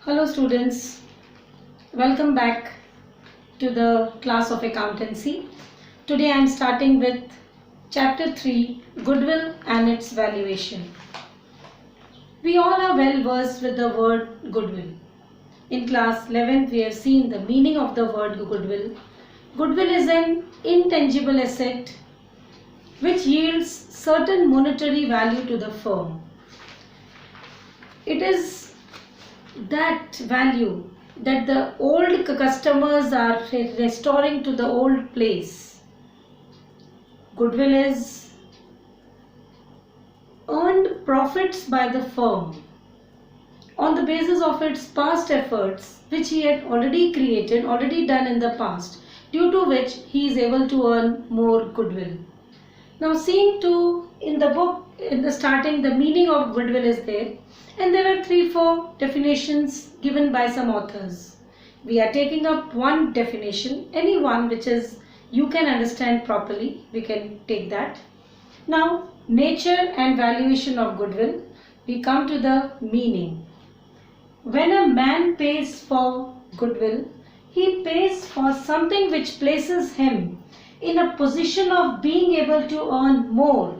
Hello students, welcome back to the class of accountancy. Today I am starting with chapter 3, Goodwill and its valuation. We all are well versed with the word goodwill. In class 11th we have seen the meaning of the word goodwill. Goodwill is an intangible asset which yields certain monetary value to the firm. It is that value that the old customers are restoring to the old place. Goodwill is earned profits by the firm on the basis of its past efforts which he had already done in the past, due to which he is able to earn more goodwill. Now, seeing to in the book, in the starting, the meaning of goodwill is there, and there are 3-4 definitions given by some authors. We are taking up one definition, any one which is you can understand properly, we can take that. Now, nature and valuation of goodwill, we come to the meaning. When a man pays for goodwill, he pays for something which places him in a position of being able to earn more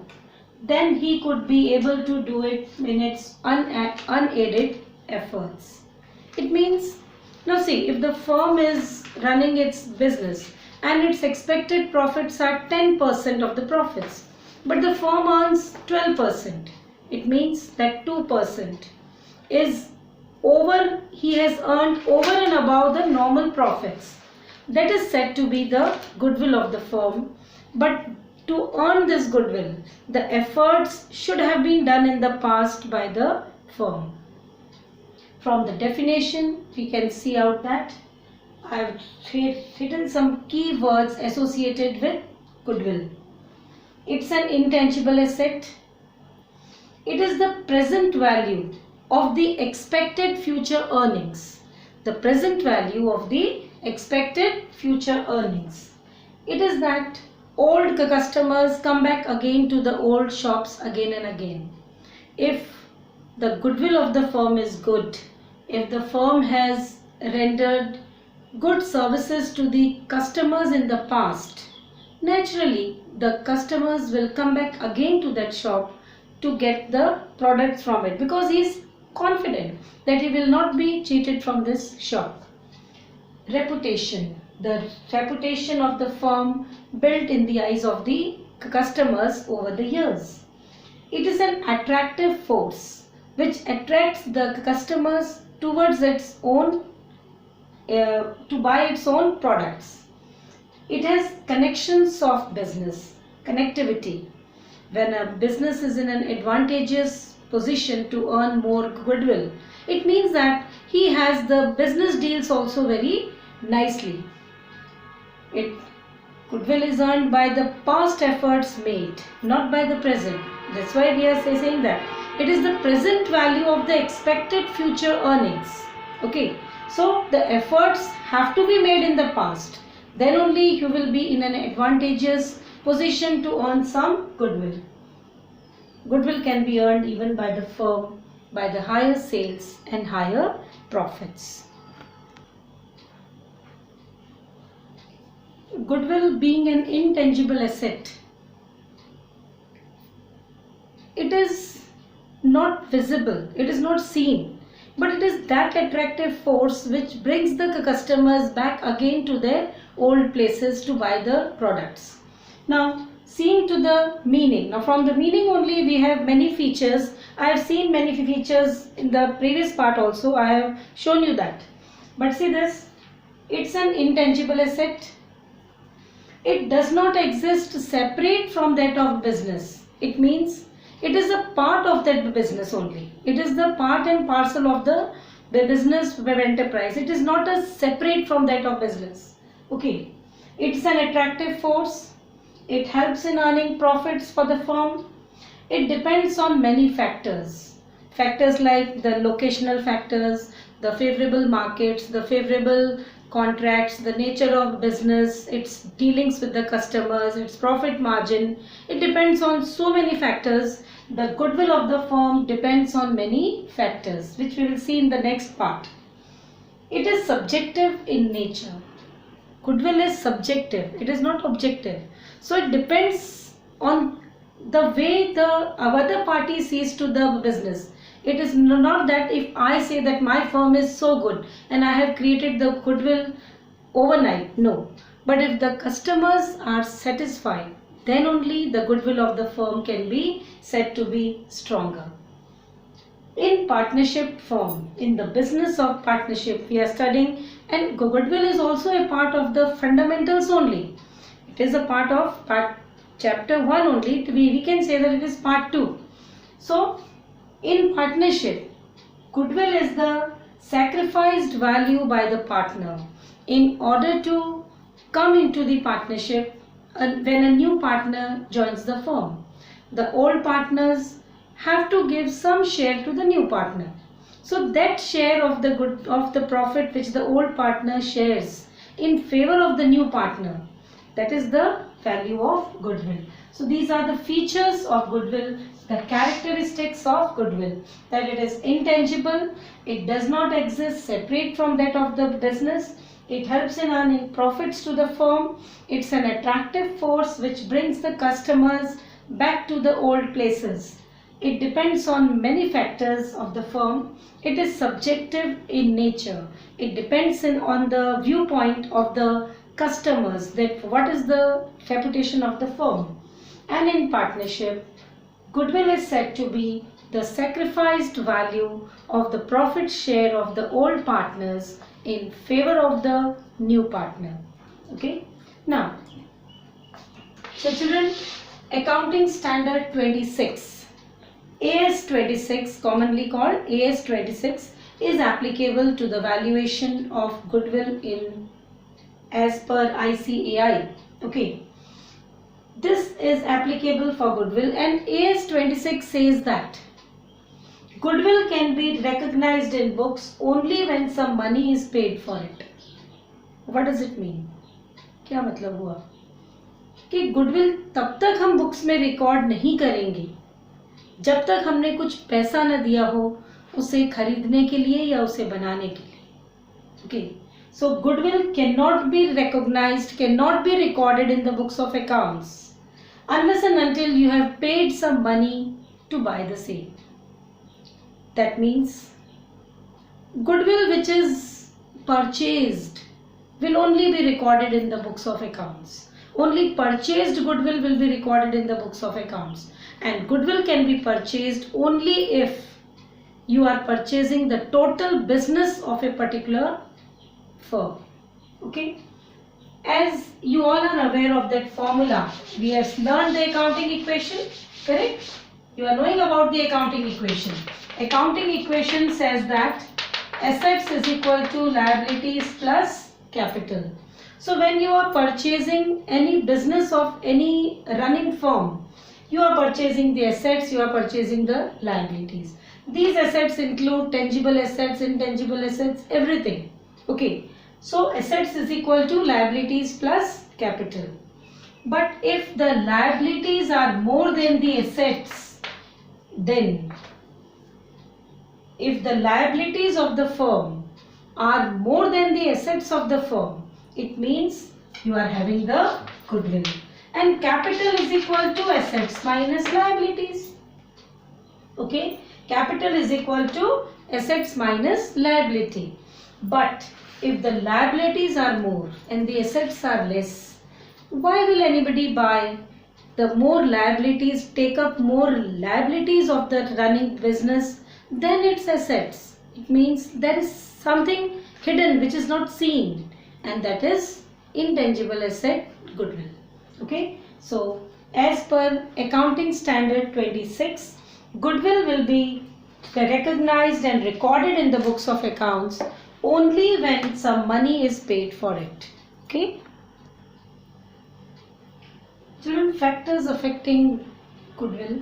than he could be able to do it in its unaided efforts. It means, now see, if the firm is running its business and its expected profits are 10% of the profits, but the firm earns 12%, it means that 2% is over, he has earned over and above the normal profits. That is said to be the goodwill of the firm. But to earn this goodwill, the efforts should have been done in the past by the firm. From the definition, we can see out that I have written some key words associated with goodwill. It's an intangible asset. It is the present value of the expected future earnings. The present value of the expected future earnings. It is that old customers come back again to the old shops again and again. If the goodwill of the firm is good, if the firm has rendered good services to the customers in the past, naturally the customers will come back again to that shop to get the products from it, because he is confident that he will not be cheated from this shop. Reputation. The reputation of the firm built in the eyes of the customers over the years. It is an attractive force which attracts the customers towards its own, to buy its own products. It has connections of business, connectivity. When a business is in an advantageous position to earn more goodwill, it means that he has the business deals also very nicely. Goodwill is earned by the past efforts made, not by the present. That's why we are saying that it is the present value of the expected future earnings. Okay, so the efforts have to be made in the past. Then only you will be in an advantageous position to earn some goodwill. Goodwill can be earned even by the firm by the higher sales and higher profits. Goodwill being an intangible asset, it is not visible, it is not seen, but it is that attractive force which brings the customers back again to their old places to buy the products. Now, seeing to the meaning. Now, from the meaning only we have many features. I have seen many features in the previous part also. I have shown you that. But see this, it's an intangible asset. It does not exist separate from that of business. It means it is a part of that business only. It is the part and parcel of the business web enterprise. It is not a separate from that of business. Okay. It's an attractive force. It helps in earning profits for the firm. It depends on many factors. Factors like the locational factors, the favorable markets, the favorable contracts, the nature of business, its dealings with the customers, its profit margin. It depends on so many factors. The goodwill of the firm depends on many factors, which we will see in the next part. It is subjective in nature. Goodwill is subjective, it is not objective. So it depends on the way the other party sees to the business. It is not that if I say that my firm is so good and I have created the goodwill overnight, no. But if the customers are satisfied, then only the goodwill of the firm can be said to be stronger. In partnership form, in the business of partnership, we are studying, and goodwill is also a part of the fundamentals only. It is a part of chapter 1 only. We can say that it is part 2. So, in partnership, goodwill is the sacrificed value by the partner in order to come into the partnership when a new partner joins the firm. The old partners have to give some share to the new partner. So that share of the profit which the old partner shares in favor of the new partner, that is the value of goodwill. So these are the features of goodwill, the characteristics of goodwill, that it is intangible, it does not exist separate from that of the business, it helps in earning profits to the firm, it's an attractive force which brings the customers back to the old places. It depends on many factors of the firm. It is subjective in nature. It depends on the viewpoint of the customers, that what is the reputation of the firm. And in partnership, goodwill is said to be the sacrificed value of the profit share of the old partners in favor of the new partner. Okay. Now, so children, Accounting Standard 26. AS 26, commonly called AS 26, is applicable to the valuation of goodwill in as per ICAI. Okay, this is applicable for goodwill, and AS 26 says that goodwill can be recognized in books only when some money is paid for it. What does it mean? क्या मतलब हुआ कि goodwill तब तक हम books में record नहीं करेंगे जब तक हमने कुछ पैसा न दिया हो उसे खरीदने के लिए या उसे बनाने के लिए. Okay, so goodwill can not be recognised, can not be recorded in the books of accounts unless and until you have paid some money to buy the same. That means goodwill which is purchased will only be recorded in the books of accounts. Only purchased goodwill will be recorded in the books of accounts. And goodwill can be purchased only if you are purchasing the total business of a particular firm. Okay. As you all are aware of that formula, we have learned the accounting equation, correct? You are knowing about the accounting equation. Accounting equation says that assets is equal to liabilities plus capital. So when you are purchasing any business of any running firm, you are purchasing the assets, you are purchasing the liabilities. These assets include tangible assets, intangible assets, everything. Okay. So assets is equal to liabilities plus capital. But if the liabilities are more than the assets, then if the liabilities of the firm are more than the assets of the firm, it means you are having the goodwill. And capital is equal to assets minus liabilities. Okay, capital is equal to assets minus liability. But if the liabilities are more and the assets are less, why will anybody buy? The more liabilities, take up more liabilities of the running business than its assets. It means there is something hidden which is not seen, and that is intangible asset, goodwill. Okay, so as per Accounting Standard 26, goodwill will be recognized and recorded in the books of accounts only when some money is paid for it. Okay. Children, factors affecting goodwill,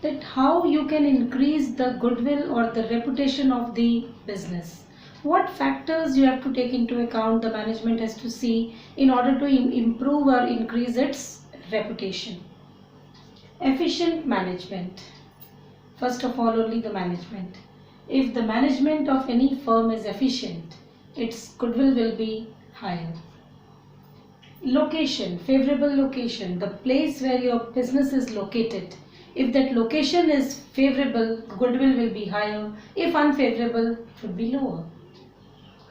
that how you can increase the goodwill or the reputation of the business. What factors you have to take into account, the management has to see in order to improve or increase its reputation. Efficient management. First of all, only the management. If the management of any firm is efficient, its goodwill will be higher. Location, favorable location, the place where your business is located. If that location is favorable, goodwill will be higher. If unfavorable, it would be lower.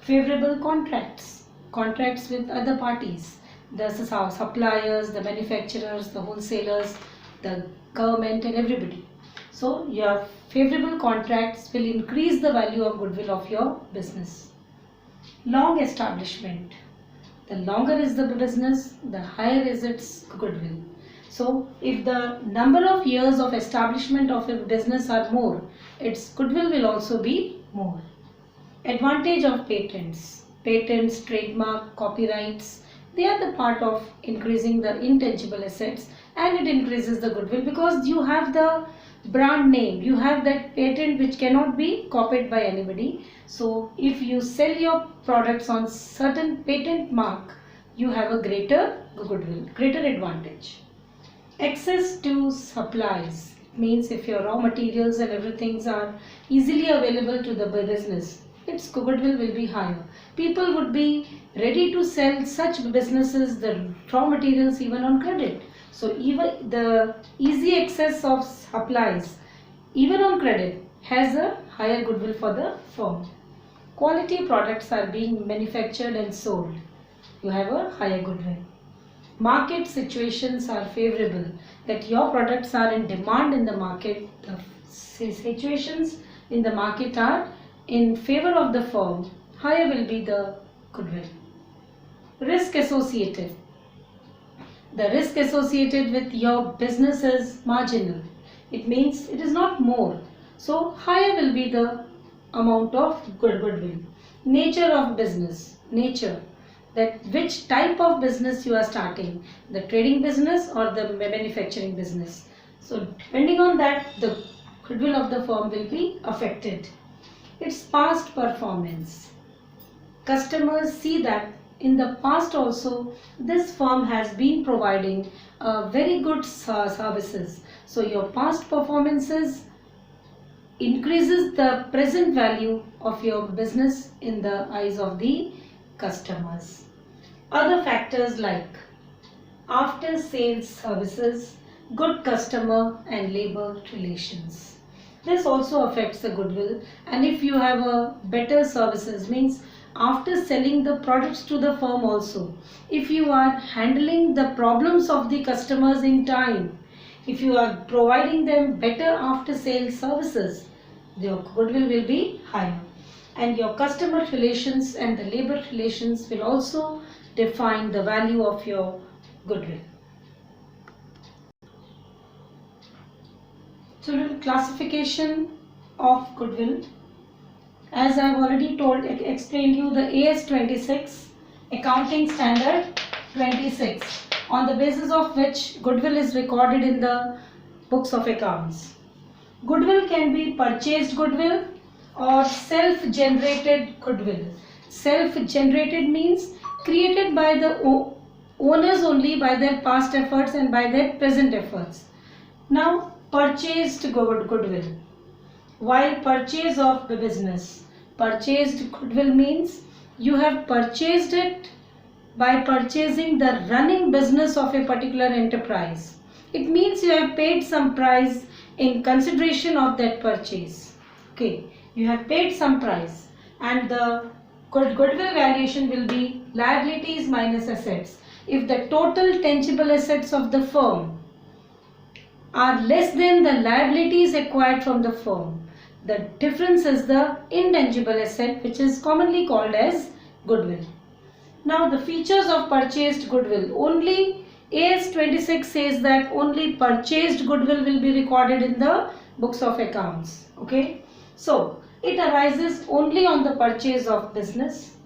Favorable contracts, contracts with other parties, the suppliers, the manufacturers, the wholesalers, the government and everybody. So your favorable contracts will increase the value of goodwill of your business. Long establishment. The longer is the business, the higher is its goodwill. So if the number of years of establishment of a business are more, its goodwill will also be more. Advantage of patents. Patents, trademark, copyrights, they are the part of increasing the intangible assets, and it increases the goodwill because you have the brand name, you have that patent which cannot be copied by anybody. So if you sell your products on certain patent mark, you have a greater goodwill, greater advantage. Access to supplies means if your raw materials and everything are easily available to the business, its goodwill will be higher. People would be ready to sell such businesses the raw materials even on credit. So even the easy access of supplies even on credit has a higher goodwill for the firm. Quality products are being manufactured and sold. You have a higher goodwill. Market situations are favorable, that your products are in demand in the market. The situations in the market are in favor of the firm. Higher will be the goodwill. Risk associated. The risk associated with your business is marginal. It means it is not more. So higher will be the amount of goodwill. Nature of business. Nature. That which type of business you are starting. The trading business or the manufacturing business. So depending on that, the goodwill of the firm will be affected. Its past performance. Customers see that in the past also this firm has been providing very good services. So your past performances increases the present value of your business in the eyes of the customers. Other factors like after sales services, good customer and labor relations. This also affects the goodwill, and if you have a better services means after selling the products to the firm also, if you are handling the problems of the customers in time, if you are providing them better after sales services, your goodwill will be higher. And your customer relations and the labor relations will also define the value of your goodwill. Children, classification of goodwill. As I have already explained you, the AS26, Accounting Standard 26, on the basis of which goodwill is recorded in the books of accounts. Goodwill can be purchased goodwill or self-generated goodwill. Self-generated means created by the owners only by their past efforts and by their present efforts. Now, purchased goodwill. While purchase of the business, purchased goodwill means you have purchased it by purchasing the running business of a particular enterprise. It means you have paid some price in consideration of that purchase. Okay, you have paid some price, and the goodwill valuation will be liabilities minus assets. If the total tangible assets of the firm are less than the liabilities acquired from the firm, the difference is the intangible asset, which is commonly called as goodwill. Now the features of purchased goodwill. Only AS26 says that only purchased goodwill will be recorded in the books of accounts. Okay, so it arises only on the purchase of business.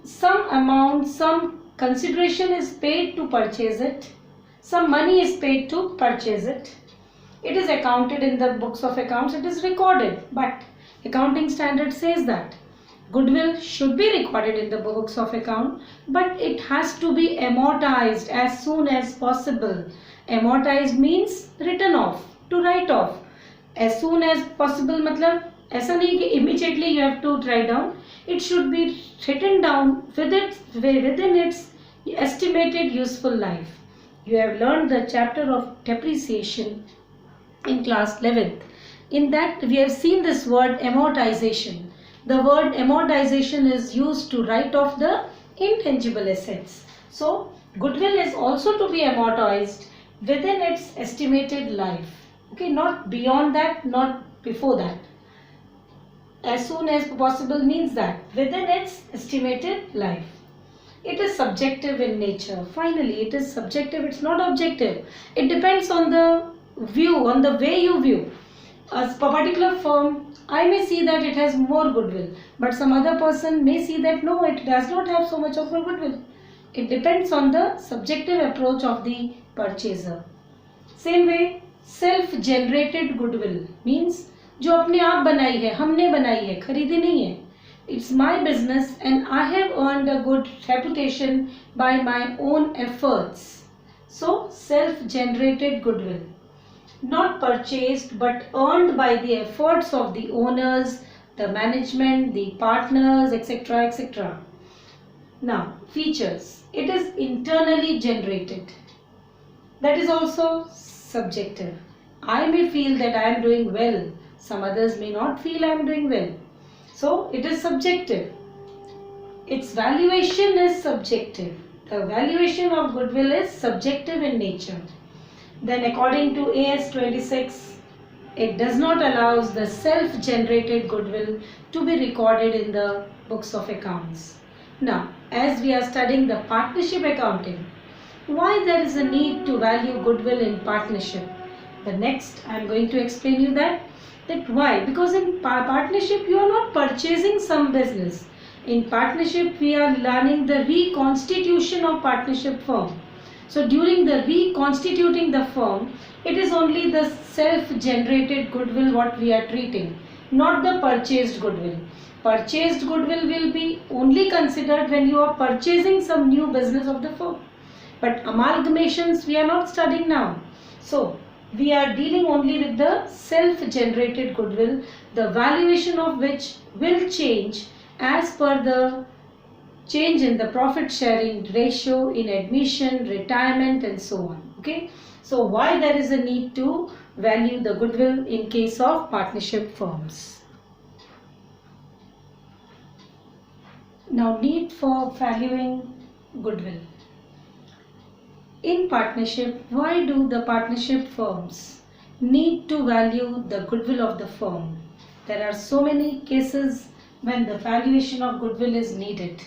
Some amount, some consideration is paid to purchase it. Some money is paid to purchase it. It is accounted in the books of accounts. It is recorded, but accounting standard says that goodwill should be recorded in the books of account, but it has to be amortized as soon as possible. Amortized means written off, to write off. As soon as possible मतलब ऐसा नहीं कि immediately you have to write down. It should be written down within its estimated useful life. You have learned the chapter of depreciation in class 11th. In that we have seen this word amortization. The word amortization is used to write off the intangible assets. So goodwill is also to be amortized within its estimated life. Okay, not beyond that, not before that. As soon as possible means that within its estimated life. It is subjective in nature. Finally, it is subjective, it's not objective. It depends on the view, on the way you view. A particular firm, I may see that it has more goodwill, but some other person may see that no, it does not have so much of a goodwill. It depends on the subjective approach of the purchaser. Same way, self-generated goodwill means जो अपने आप बनाई है, हमने बनाई है, खरीदी नहीं है. It's my business and I have earned a good reputation by my own efforts. So, self-generated goodwill. Not purchased but earned by the efforts of the owners, the management, the partners, etc. etc. Now, features. It is internally generated. That is also subjective. I may feel that I am doing well. Some others may not feel I am doing well. So, it is subjective. Its valuation is subjective. The valuation of goodwill is subjective in nature. Then according to AS 26, it does not allow the self-generated goodwill to be recorded in the books of accounts. Now, as we are studying the partnership accounting, why there is a need to value goodwill in partnership? The next I am going to explain you that why? Because in partnership you are not purchasing some business. In partnership we are learning the reconstitution of partnership firm. So during the reconstituting the firm, it is only the self-generated goodwill what we are treating, not the purchased goodwill. Purchased goodwill will be only considered when you are purchasing some new business of the firm. But amalgamations we are not studying now. So we are dealing only with the self-generated goodwill, the valuation of which will change as per the change in the profit sharing ratio in admission, retirement and so on. Okay. So why there is a need to value the goodwill in case of partnership firms. Now, need for valuing goodwill. In partnership, why do the partnership firms need to value the goodwill of the firm? There are so many cases when the valuation of goodwill is needed.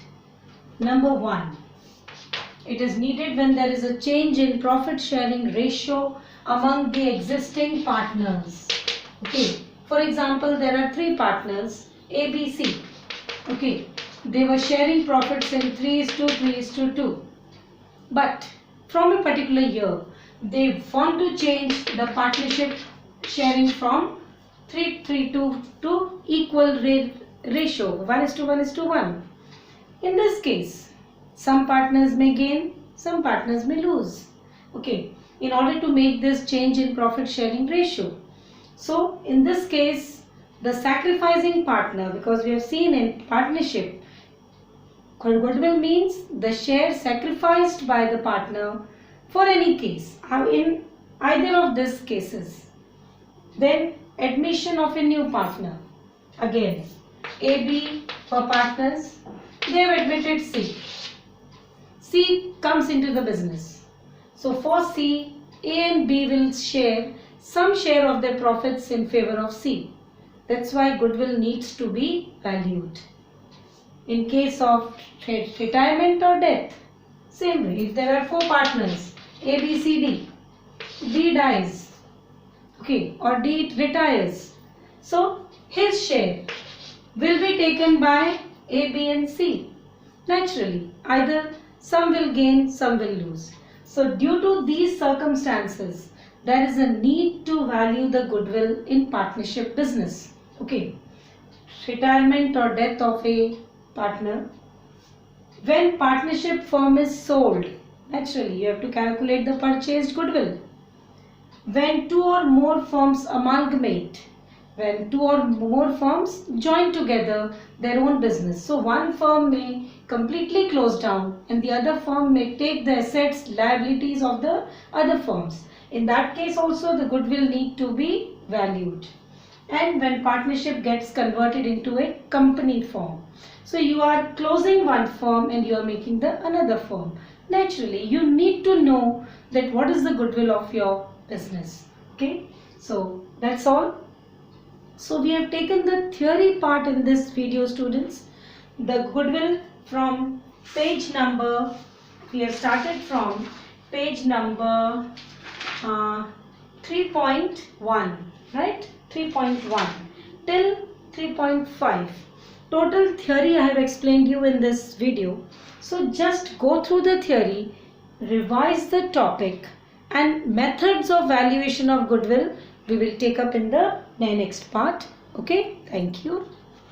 Number one, it is needed when there is a change in profit sharing ratio among the existing partners. Okay, for example, there are three partners A, B, C. Okay, they were sharing profits in 3:2. But from a particular year, they want to change the partnership sharing from 3:2 to equal ratio 1:1:1. In this case, some partners may gain, some partners may lose. Okay, in order to make this change in profit sharing ratio. So, in this case, the sacrificing partner, because we have seen in partnership, goodwill means the share sacrificed by the partner for any case, in either of these cases. Then admission of a new partner. Again, A, B for partners, they have admitted C. C comes into the business. So for C, A and B will share some share of their profits in favor of C. That's why goodwill needs to be valued. In case of retirement or death, same way, if there are four partners, A, B, C, D, D dies, okay, or D retires, so his share will be taken by A, B and C. Naturally, either some will gain, some will lose. So due to these circumstances, there is a need to value the goodwill in partnership business. Okay, retirement or death of a partner. When partnership firm is sold, naturally you have to calculate the purchased goodwill. when two or more firms amalgamate, when two or more firms join together their own business. So one firm may completely close down and the other firm may take the assets, liabilities of the other firms. In that case also the goodwill need to be valued. And when partnership gets converted into a company form. So you are closing one firm and you are making the another firm. Naturally, you need to know that what is the goodwill of your business. Okay, so that's all. So we have taken the theory part in this video, students. The goodwill from page number, we have started from page number 3.1, right? 3.1 till 3.5. Total theory I have explained you in this video. So just go through the theory, revise the topic, and methods of valuation of goodwill we will take up in the next part. Okay, thank you.